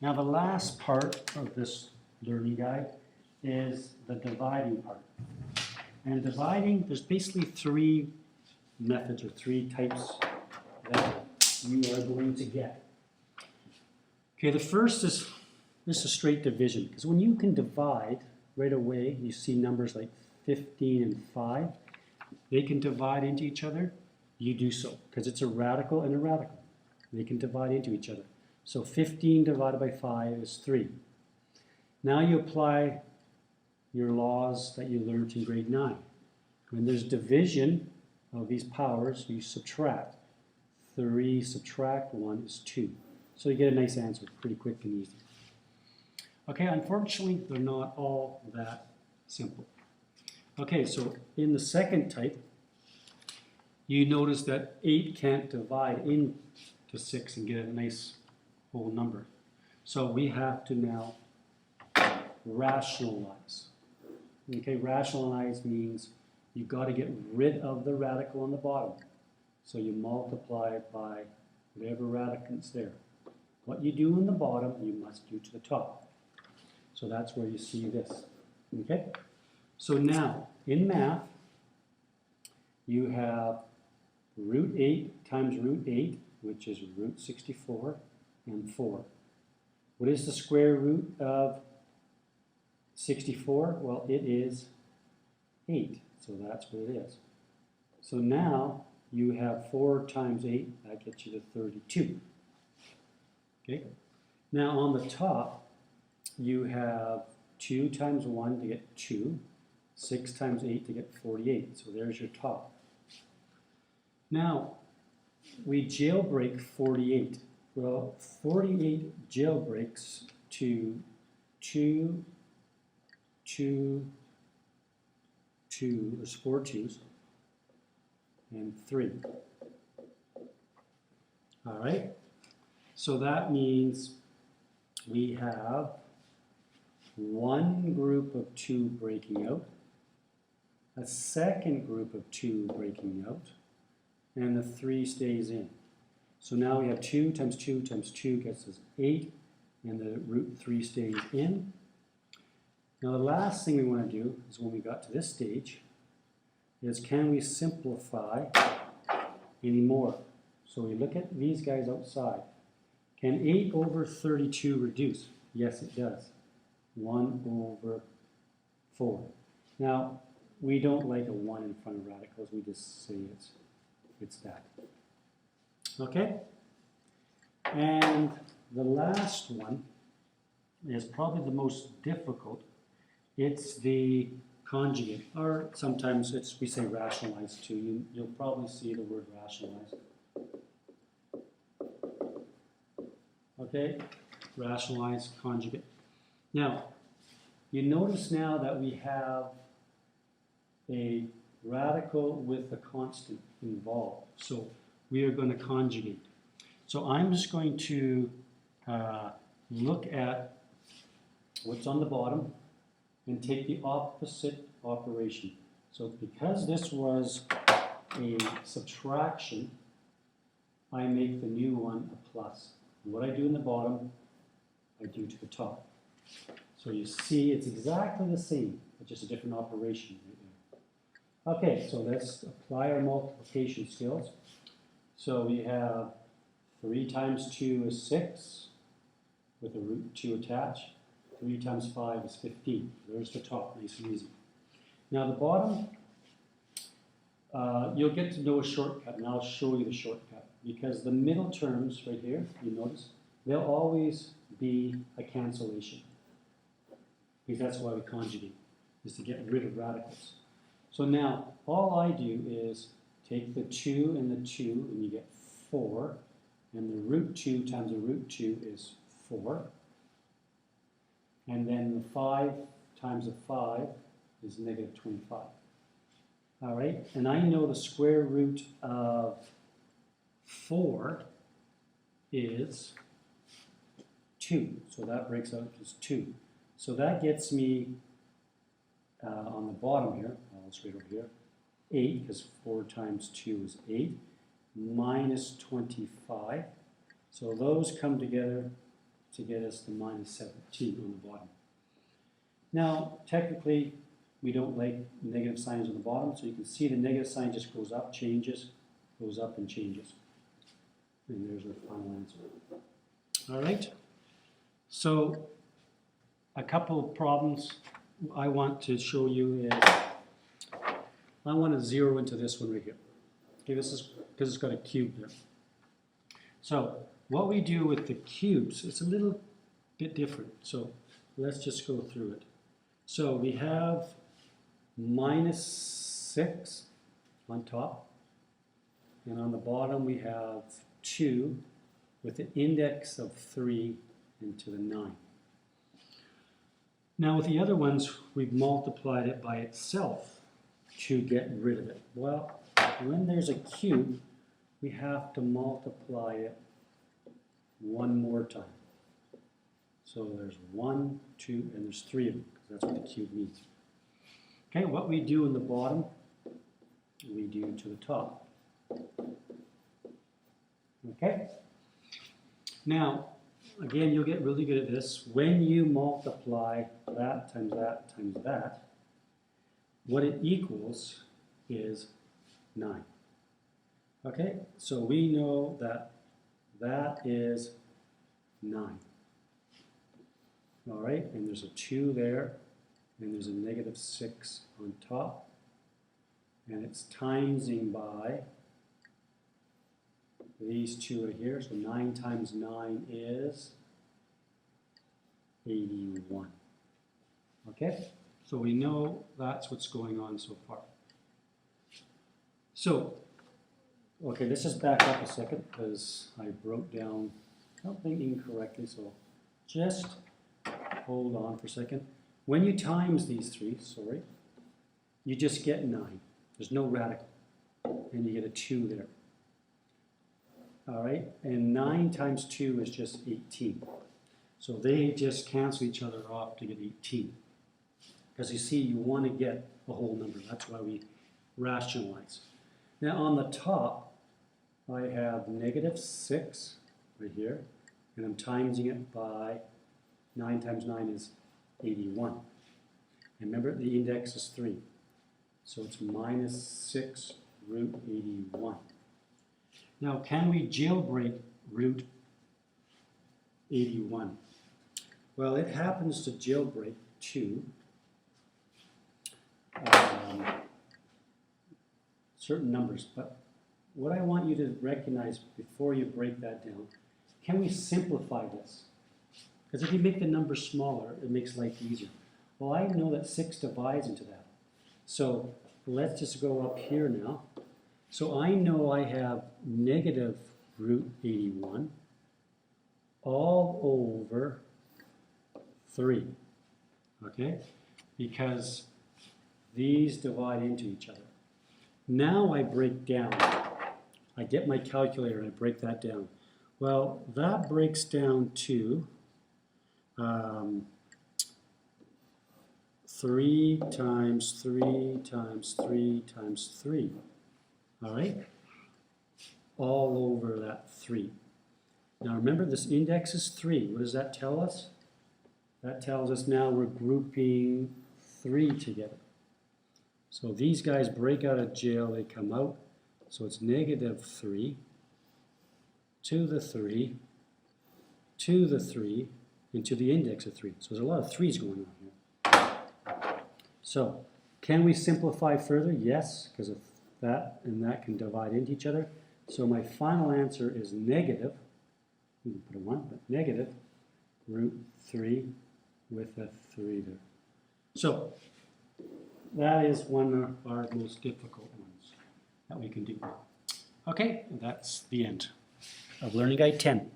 Now the last part of this learning guide is the dividing part. And dividing, there's basically three methods or three types that you are going to get. Okay, the first is this is straight division, because when you can divide right away, you see numbers like 15 and 5, they can divide into each other, you do so, because it's a radical and a radical. They can divide into each other. So 15 divided by 5 is 3. Now you apply your laws that you learned in grade 9. When there's division of these powers, you subtract. 3 subtract 1 is 2. So you get a nice answer, pretty quick and easy. Okay, unfortunately, they're not all that simple. Okay, so in the second type, you notice that 8 can't divide into 6 and get a nice whole number. So we have to now rationalize. Okay, rationalize means you've got to get rid of the radical on the bottom. So you multiply it by whatever radicand's there. What you do in the bottom, you must do to the top. So that's where you see this. Okay? So now, in math, you have root 8 times root 8, which is root 64, and 4. What is the square root of 64? Well, it is 8. So that's what it is. So now you have 4 times 8, that gets you to 32. Okay? Now on the top, you have 2 times 1 to get 2, 6 times 8 to get 48. So there's your top. Now, we jailbreak 48. Well, 48 jailbreaks to 2, 2, 2, there's 4 2s, and 3. All right? So that means we have one group of 2 breaking out, a second group of 2 breaking out, and the 3 stays in. So now we have 2 times 2 times 2 gets us 8, and the root 3 stays in. Now the last thing we want to do is when we got to this stage is can we simplify any more? So we look at these guys outside. Can 8 over 32 reduce? Yes, it does. 1 over 4. Now, we don't like a 1 in front of radicals. We just say it's that. Okay? And the last one is probably the most difficult. It's the conjugate, or sometimes we say rationalize too. You'll probably see the word rationalize. Okay? Rationalize conjugate. Now, you notice now that we have a radical with a constant involved. So we are going to conjugate. So I'm just going to look at what's on the bottom and take the opposite operation. So because this was a subtraction, I make the new one a plus. And what I do in the bottom, I do to the top. So you see it's exactly the same, but just a different operation right there. Okay, so let's apply our multiplication skills. So we have 3 times 2 is 6, with a root 2 attached. 3 times 5 is 15. There's the top, nice and easy. Now the bottom, you'll get to know a shortcut, and I'll show you the shortcut. Because the middle terms right here, you notice, they'll always be a cancellation. Because that's why we conjugate, is to get rid of radicals. So now, all I do is take the 2 and the 2, and you get 4. And the root 2 times the root 2 is 4. And then the 5 times the 5 is negative 25. All right, and I know the square root of 4 is 2. So that breaks out as 2. So that gets me on the bottom here, let's write over here, 8, because 4 times 2 is 8, minus 25. So those come together to get us to minus 17 on the bottom. Now, technically, we don't like negative signs on the bottom, so you can see the negative sign just goes up, changes, goes up and changes. And there's our final answer. All right, so a couple of problems I want to show you is, I want to zero into this one right here. Okay, this is because it's got a cube there. So what we do with the cubes, it's a little bit different. So let's just go through it. So we have minus 6 on top, and on the bottom we have 2 with an index of 3 into the 9. Now with the other ones, we've multiplied it by itself to get rid of it. Well, when there's a cube, we have to multiply it one more time. So there's 1, 2, and there's 3 of them, because that's what the cube means. Okay, what we do in the bottom, we do to the top. Okay? Now, again, you'll get really good at this. When you multiply that times that times that, what it equals is 9. Okay, so we know that that is 9. All right, and there's a 2 there, and there's a negative 6 on top, and it's timesing by these 2 are here, so 9 times 9 is 81. Okay, so we know that's what's going on so far. So, okay, let's just back up a second because I wrote down something incorrectly, so just hold on for a second. When you times these 3, you just get 9. There's no radical, and you get a 2 there. All right, and 9 times 2 is just 18. So they just cancel each other off to get 18. Because you see, you want to get a whole number. That's why we rationalize. Now on the top, I have negative 6 right here, and I'm timesing it by 9 times 9 is 81. And remember, the index is 3. So it's minus 6 root 81. Now, can we jailbreak root 81? Well, it happens to jailbreak to certain numbers, but what I want you to recognize before you break that down, can we simplify this? Because if you make the number smaller, it makes life easier. Well, I know that 6 divides into that. So let's just go up here now. So I know I have negative root 81 all over 3, okay? Because these divide into each other. Now I break down. I get my calculator and I break that down. Well, that breaks down to 3 times 3 times 3 times 3. All right? All over that 3. Now remember, this index is 3. What does that tell us? That tells us now we're grouping 3 together. So these guys break out of jail, they come out. So it's negative 3 to the 3 to the 3 and to the index of 3. So there's a lot of 3's going on here. So can we simplify further? Yes, because of that and that can divide into each other. So my final answer is negative, we can put a 1, but negative root 3 with a 3 there. So that is one of our most difficult ones that we can do. Okay, that's the end of Learning Guide 10.